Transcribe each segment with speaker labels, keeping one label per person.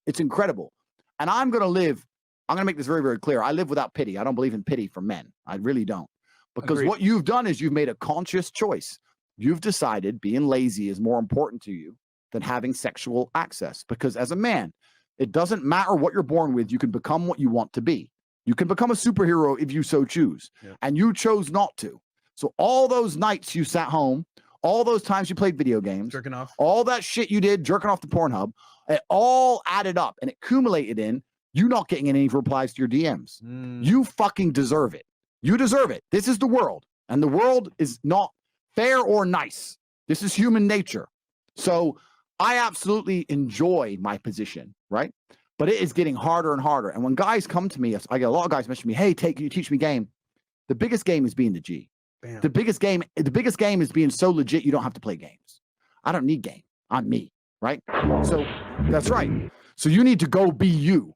Speaker 1: It's incredible. And I'm going to make this very, very clear. I live without pity. I don't believe in pity for men. I really don't. Because
Speaker 2: Agreed.
Speaker 1: what you've done is you've made a conscious choice. You've decided being lazy is more important to you than having sexual access. Because as a man, it doesn't matter what you're born with. You can become what you want to be. You can become a superhero if you so choose.
Speaker 2: Yep.
Speaker 1: And you chose not to. So all those nights you sat home, all those times you played video games,
Speaker 2: Jerking off.
Speaker 1: all that shit you did, jerking off the Pornhub, it all added up and accumulated in you not getting any replies to your DMs. You fucking deserve it. You deserve it. This is the world. And the world is not fair or nice. This is human nature. So I absolutely enjoy my position, right? But it is getting harder and harder. And when guys come to me, I get a lot of guys messaging me, hey, can you teach me game? The biggest game is being the G.
Speaker 2: Bam.
Speaker 1: The biggest game is being so legit you don't have to play games. I don't need game. I'm me, right? So that's right. So you need to go be you.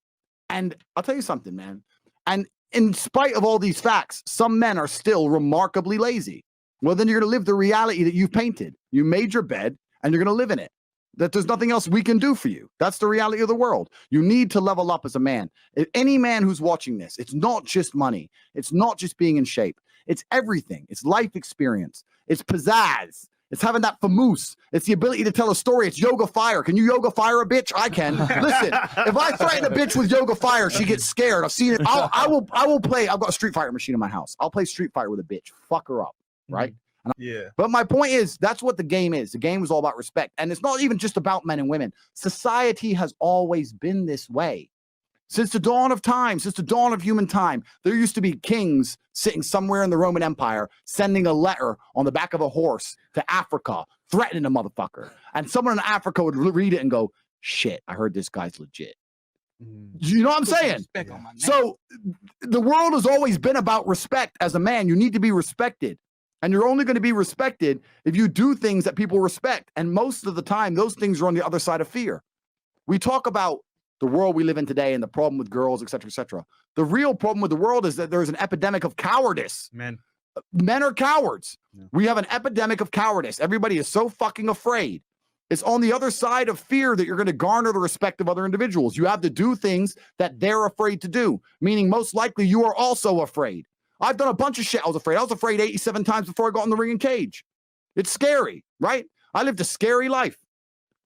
Speaker 1: And I'll tell you something, man. And in spite of all these facts, some men are still remarkably lazy. Well, then you're going to live the reality that you've painted. You made your bed and you're going to live in it. That there's nothing else we can do for you. That's the reality of the world. You need to level up as a man. Any man who's watching this, it's not just money. It's not just being in shape. It's everything. It's life experience. It's pizzazz. It's having that famous. It's the ability to tell a story. It's yoga fire. Can you yoga fire a bitch? I can. Listen, if I threaten a bitch with yoga fire, she gets scared. I've seen it. I will play. I've got a Street Fighter machine in my house. I'll play Street Fighter with a bitch. Fuck her up. Right?
Speaker 2: Yeah.
Speaker 1: But my point is, that's what the game is. The game is all about respect. And it's not even just about men and women. Society has always been this way. Since the dawn of time, since the dawn of human time, there used to be kings sitting somewhere in the Roman Empire, sending a letter on the back of a horse to Africa, threatening a motherfucker. And someone in Africa would read it and go, shit, I heard this guy's legit. You know what I'm saying? So the world has always been about respect. As a man, you need to be respected. And you're only going to be respected if you do things that people respect. And most of the time, those things are on the other side of fear. We talk about the world we live in today and the problem with girls, et cetera, et cetera. The real problem with the world is that there's an epidemic of cowardice. Men are cowards. Yeah. We have an epidemic of cowardice. Everybody is so fucking afraid. It's on the other side of fear that you're going to garner the respect of other individuals. You have to do things that they're afraid to do, meaning most likely you are also afraid. I've done a bunch of shit I was afraid. I was afraid 87 times before I got in the ring and cage. It's scary, right? I lived a scary life.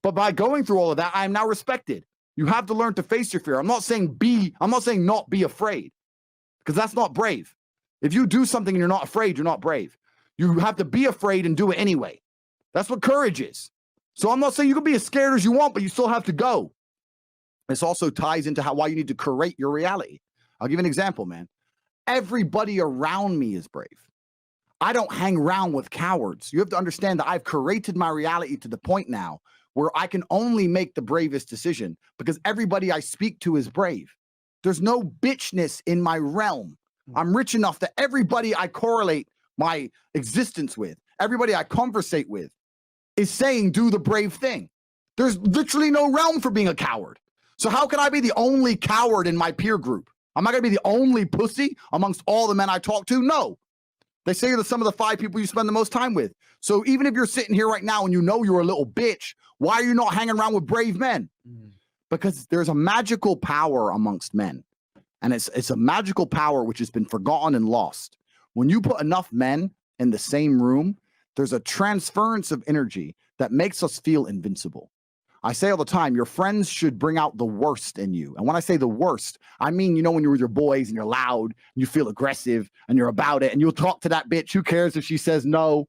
Speaker 1: But by going through all of that, I am now respected. You have to learn to face your fear. I'm not saying not be afraid, because that's not brave. If you do something and you're not afraid, you're not brave. You have to be afraid and do it anyway. That's what courage is. So I'm not saying you can be as scared as you want, but you still have to go. This also ties into why you need to create your reality. I'll give you an example, man. Everybody around me is brave. I don't hang around with cowards. You have to understand that I've created my reality to the point now where I can only make the bravest decision because everybody I speak to is brave. There's no bitchness in my realm. I'm rich enough that everybody I correlate my existence with, everybody I conversate with, is saying, do the brave thing. There's literally no realm for being a coward. So how can I be the only coward in my peer group? Am I going to be the only pussy amongst all the men I talk to? No. They say you're some of the 5 people you spend the most time with. So even if you're sitting here right now and you know you're a little bitch, why are you not hanging around with brave men? Because there's a magical power amongst men. And it's a magical power which has been forgotten and lost. When you put enough men in the same room, there's a transference of energy that makes us feel invincible. I say all the time, your friends should bring out the worst in you. And when I say the worst, I mean, you know, when you're with your boys and you're loud, and you feel aggressive and you're about it and you'll talk to that bitch. Who cares if she says no?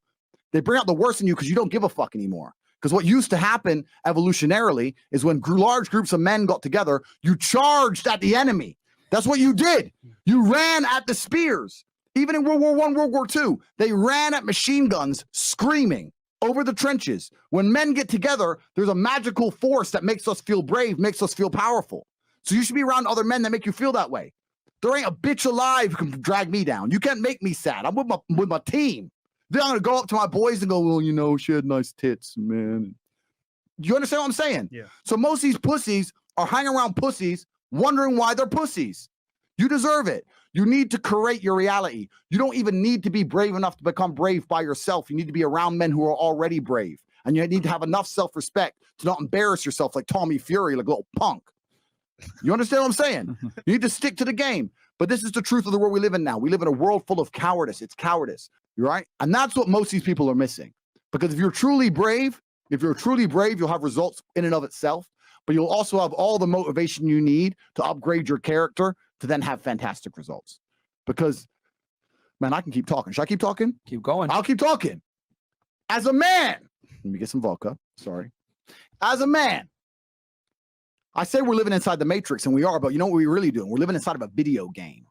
Speaker 1: They bring out the worst in you because you don't give a fuck anymore. Because what used to happen evolutionarily is when large groups of men got together, you charged at the enemy. That's what you did. You ran at the spears. Even in World War I, World War II, they ran at machine guns screaming over the trenches. When men get together, there's a magical force that makes us feel brave, makes us feel powerful. So you should be around other men that make you feel that way. There ain't a bitch alive who can drag me down. You can't make me sad. I'm with my team. Then I'm going to go up to my boys and go, well, you know, she had nice tits, man. You understand what I'm saying?
Speaker 2: Yeah.
Speaker 1: So most of these pussies are hanging around pussies wondering why they're pussies. You deserve it. You need to create your reality. You don't even need to be brave enough to become brave by yourself. You need to be around men who are already brave. And you need to have enough self-respect to not embarrass yourself like Tommy Fury, like a little punk. You understand what I'm saying? You need to stick to the game. But this is the truth of the world we live in now. We live in a world full of cowardice. It's cowardice, right? And that's what most of these people are missing. Because if you're truly brave, you'll have results in and of itself, but you'll also have all the motivation you need to upgrade your character to then have fantastic results. Because, man, I can keep talking. Should I keep talking?
Speaker 2: Keep going.
Speaker 1: I'll keep talking. As a man, let me get some vodka. Sorry. As a man, I say we're living inside the Matrix, and we are, but you know what we're really doing? We're living inside of a video game,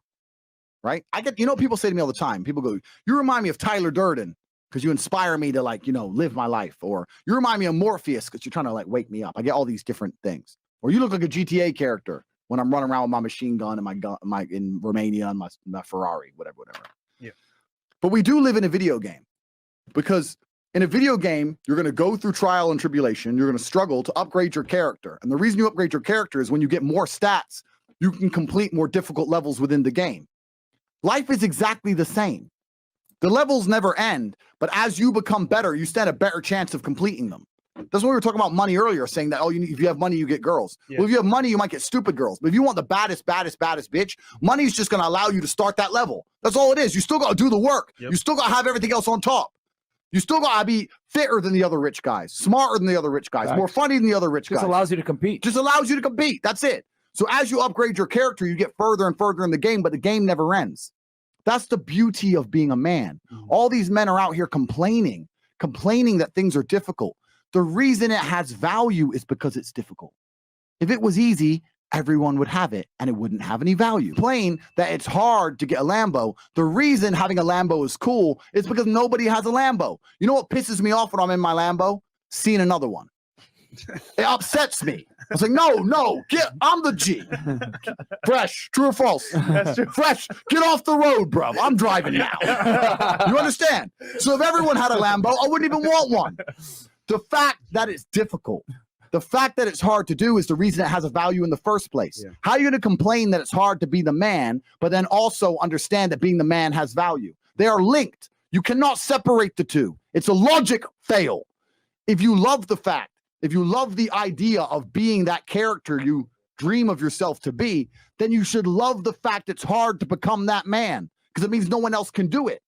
Speaker 1: right? People say to me all the time, people go, you remind me of Tyler Durden because you inspire me to live my life. Or you remind me of Morpheus because you're trying to wake me up. I get all these different things. Or you look like a GTA character when I'm running around with my machine gun and my gun, in Romania and my Ferrari, whatever.
Speaker 3: Yeah.
Speaker 1: But we do live in a video game because in a video game, you're going to go through trial and tribulation. You're going to struggle to upgrade your character. And the reason you upgrade your character is when you get more stats, you can complete more difficult levels within the game. Life is exactly the same. The levels never end, but as you become better, you stand a better chance of completing them. That's what we were talking about money earlier, saying that, if you have money, you get girls. Yeah. Well, if you have money, you might get stupid girls. But if you want the baddest bitch, money's just going to allow you to start that level. That's all it is. You still got to do the work. Yep. You still got to have everything else on top. You still got to be fitter than the other rich guys, smarter than the other rich guys, more funny than the other rich guys.
Speaker 2: Just allows you to compete.
Speaker 1: Just allows you to compete. That's it. So as you upgrade your character, you get further and further in the game, but the game never ends. That's the beauty of being a man. All these men are out here complaining that things are difficult. The reason it has value is because it's difficult. If it was easy, everyone would have it and it wouldn't have any value. Plain that it's hard to get a Lambo. The reason having a Lambo is cool is because nobody has a Lambo. You know what pisses me off when I'm in my Lambo? Seeing another one. It upsets me. I was like, no, I'm the G. Fresh, true or false?
Speaker 3: That's true.
Speaker 1: Fresh, get off the road, bro. I'm driving now. You understand? So if everyone had a Lambo, I wouldn't even want one. The fact that it's difficult, the fact that it's hard to do is the reason it has a value in the first place. Yeah. How are you going to complain that it's hard to be the man, but then also understand that being the man has value? They are linked. You cannot separate the two. It's a logic fail. If you love the fact, if you love the idea of being that character you dream of yourself to be, then you should love the fact it's hard to become that man because it means no one else can do it.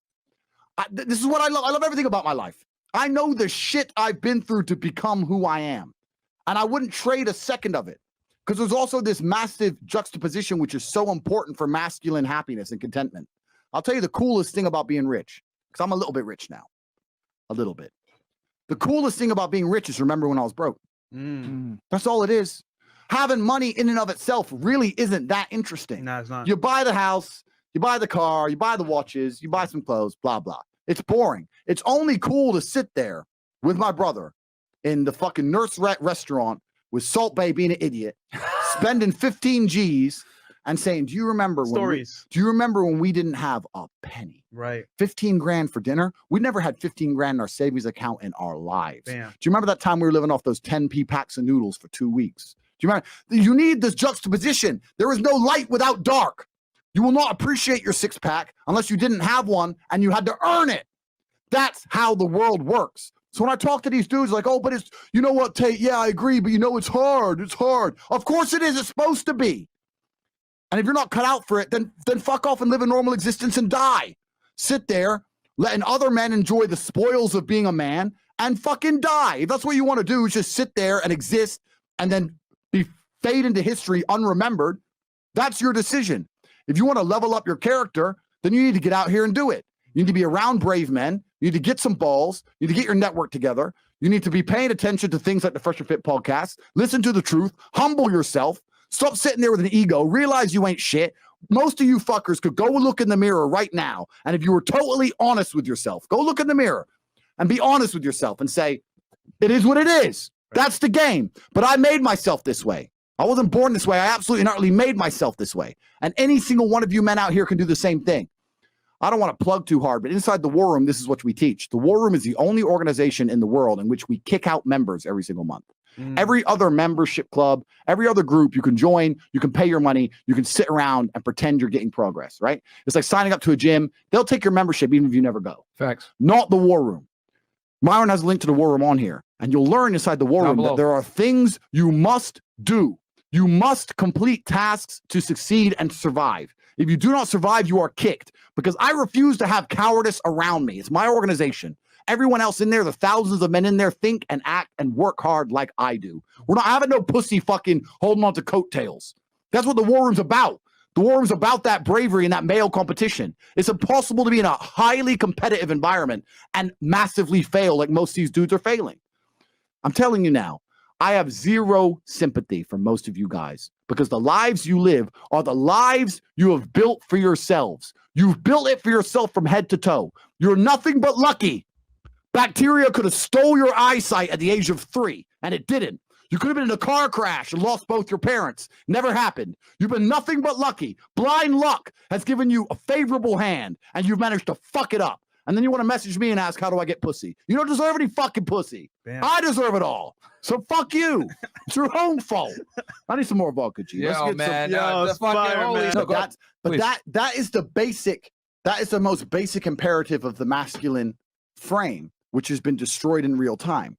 Speaker 1: This is what I love. I love everything about my life. I know the shit I've been through to become who I am. And I wouldn't trade a second of it because there's also this massive juxtaposition, which is so important for masculine happiness and contentment. I'll tell you the coolest thing about being rich, because I'm a little bit rich now, a little bit. The coolest thing about being rich is remember when I was broke. That's all it is. Having money in and of itself really isn't that interesting.
Speaker 3: No, it's not.
Speaker 1: You buy the house, you buy the car, you buy the watches, you buy some clothes, blah, blah. It's boring. It's only cool to sit there with my brother in the fucking Nurse restaurant with Salt Bae being an idiot, spending 15 G's and saying, do you remember when we didn't have a penny?
Speaker 3: Right.
Speaker 1: 15 grand for dinner? We never had 15 grand in our savings account in our lives.
Speaker 3: Damn.
Speaker 1: Do you remember that time we were living off those 10p packs of noodles for 2 weeks? Do you remember? You need this juxtaposition. There is no light without dark. You will not appreciate your six-pack unless you didn't have one and you had to earn it. That's how the world works. So when I talk to these dudes like, oh, but it's, you know what, Tate? Yeah, I agree, but it's hard. It's hard. Of course it is. It's supposed to be. And if you're not cut out for it, then fuck off and live a normal existence and die. Sit there, letting other men enjoy the spoils of being a man and fucking die. If that's what you want to do, is just sit there and exist and then fade into history unremembered. That's your decision. If you want to level up your character, then you need to get out here and do it. You need to be around brave men. You need to get some balls. You need to get your network together. You need to be paying attention to things like the Fresh and Fit podcast. Listen to the truth. Humble yourself. Stop sitting there with an ego. Realize you ain't shit. Most of you fuckers could go look in the mirror right now. And if you were totally honest with yourself, go look in the mirror and be honest with yourself and say, it is what it is. That's the game. But I made myself this way. I wasn't born this way. I absolutely and utterly made myself this way. And any single one of you men out here can do the same thing. I don't want to plug too hard, but inside the War Room, this is what we teach. The War Room is the only organization in the world in which we kick out members every single month. Every other membership club, every other group you can join, you can pay your money, you can sit around and pretend you're getting progress, right? It's like signing up to a gym. They'll take your membership even if you never go.
Speaker 2: Facts.
Speaker 1: Not the War Room. Myron has a link to the War Room on here, and you'll learn inside the War Room that there are things you must do. You must complete tasks to succeed and survive. If you do not survive, you are kicked, because I refuse to have cowardice around me. It's my organization. Everyone else in there, the thousands of men in there, think and act and work hard like I do. We're not having no pussy fucking holding on to coattails. That's what the war room's about. The war room's about that bravery and that male competition. It's impossible to be in a highly competitive environment and massively fail like most of these dudes are failing. I'm telling you now, I have zero sympathy for most of you guys, because the lives you live are the lives you have built for yourselves. You've built it for yourself from head to toe. You're nothing but lucky. Bacteria could have stole your eyesight at the age of 3, and it didn't. You could have been in a car crash and lost both your parents. Never happened. You've been nothing but lucky. Blind luck has given you a favorable hand, and you've managed to fuck it up. And then you want to message me and ask, how do I get pussy? You don't deserve any fucking pussy.
Speaker 2: Bam.
Speaker 1: I deserve it all. So fuck you. It's your own fault. I need some more vodka, G.
Speaker 3: Yo, man.
Speaker 1: That is the basic, that is the most basic imperative of the masculine frame, which has been destroyed in real time.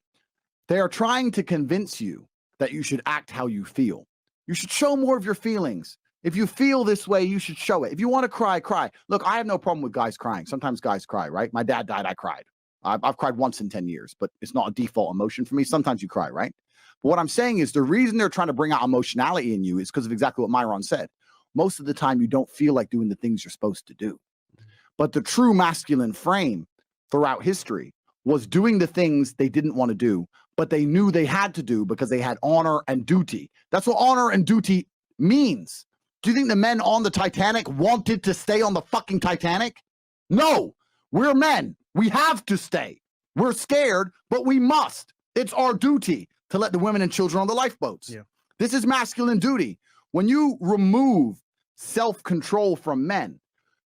Speaker 1: They are trying to convince you that you should act how you feel. You should show more of your feelings. If you feel this way, you should show it. If you want to cry, cry. Look, I have no problem with guys crying. Sometimes guys cry, right? My dad died, I cried. I've cried once in 10 years, but it's not a default emotion for me. Sometimes you cry, right? But what I'm saying is the reason they're trying to bring out emotionality in you is because of exactly what Myron said. Most of the time, you don't feel like doing the things you're supposed to do. But the true masculine frame throughout history was doing the things they didn't want to do, but they knew they had to do because they had honor and duty. That's what honor and duty means. Do you think the men on the Titanic wanted to stay on the fucking Titanic? No, we're men. We have to stay. We're scared, but we must. It's our duty to let the women and children on the lifeboats. Yeah. This is masculine duty. When you remove self-control from men,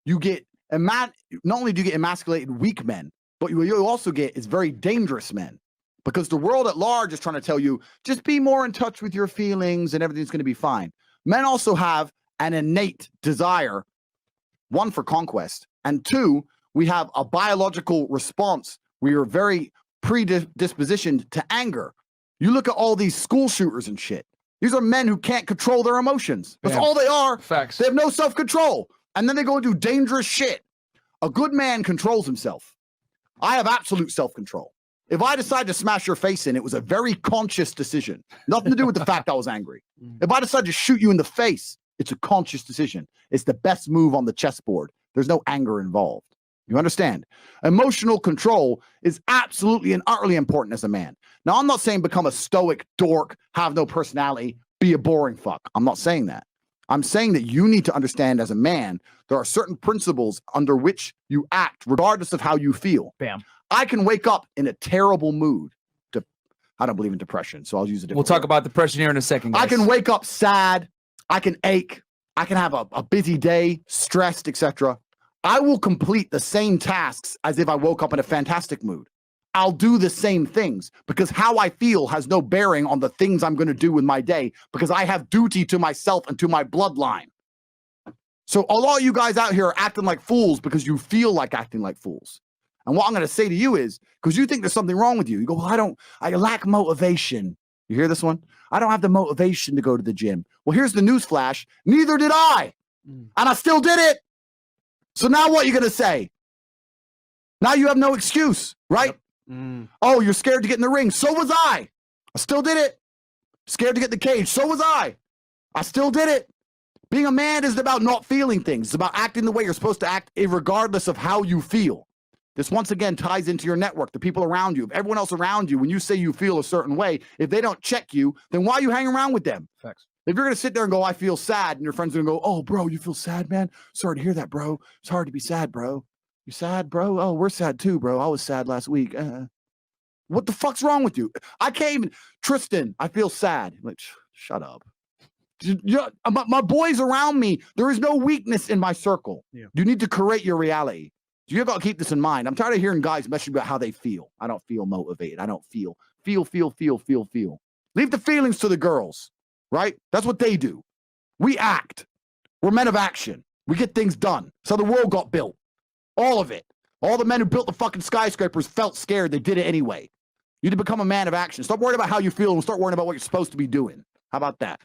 Speaker 1: you get, not only do you get emasculated weak men, but what you also get is very dangerous men, because the world at large is trying to tell you, just be more in touch with your feelings and everything's going to be fine. Men also have an innate desire, one, for conquest, and two, we have a biological response. We are very predispositioned to anger. You look at all these school shooters and shit. These are men who can't control their emotions. That's all they are.
Speaker 3: Facts.
Speaker 1: They have no self-control. And then they go and do dangerous shit. A good man controls himself. I have absolute self-control. If I decide to smash your face in, it was a very conscious decision. Nothing to do with the fact I was angry. If I decide to shoot you in the face, it's a conscious decision. It's the best move on the chessboard. There's no anger involved. You understand? Emotional control is absolutely and utterly important as a man. Now, I'm not saying become a stoic dork, have no personality, be a boring fuck. I'm not saying that. I'm saying that you need to understand as a man, there are certain principles under which you act regardless of how you feel.
Speaker 2: Bam.
Speaker 1: I can wake up in a terrible mood. I don't believe in depression, so I'll use a different
Speaker 3: We'll talk
Speaker 1: word.
Speaker 3: about depression here in a second, guys.
Speaker 1: I can wake up sad. I can ache. I can have a busy day, stressed, etc. I will complete the same tasks as if I woke up in a fantastic mood. I'll do the same things because how I feel has no bearing on the things I'm going to do with my day, because I have duty to myself and to my bloodline. So a lot of you guys out here are acting like fools because you feel like acting like fools. And what I'm going to say to you is, because you think there's something wrong with you, you go, well, I lack motivation. You hear this one? I don't have the motivation to go to the gym. Well, here's the news flash. Neither did I. And I still did it. So now what are you going to say? Now you have no excuse, right? Yep. Oh, you're scared to get in the ring. So was I. I still did it. Scared to get in the cage. So was I. I still did it. Being a man isn't about not feeling things. It's about acting the way you're supposed to act, regardless of how you feel. This once again ties into your network, the people around you. If everyone else around you, when you say you feel a certain way, if they don't check you, then why are you hanging around with them?
Speaker 2: Facts.
Speaker 1: If you're going to sit there and go, I feel sad, and your friends are going to go, oh, bro, you feel sad, man? Sorry to hear that, bro. It's hard to be sad, bro. You sad, bro? Oh, we're sad too, bro. I was sad last week. What the fuck's wrong with you? I can't even, Tristan, I feel sad. Like, shut up. My boys around me, there is no weakness in my circle. Yeah. You need to create your reality. You got to keep this in mind. I'm tired of hearing guys message about how they feel. I don't feel motivated. I don't feel. Leave the feelings to the girls, right? That's what they do. We act. We're men of action. We get things done. So the world got built. All of it. All the men who built the fucking skyscrapers felt scared. They did it anyway. You need to become a man of action. Stop worrying about how you feel and start worrying about what you're supposed to be doing. How about that?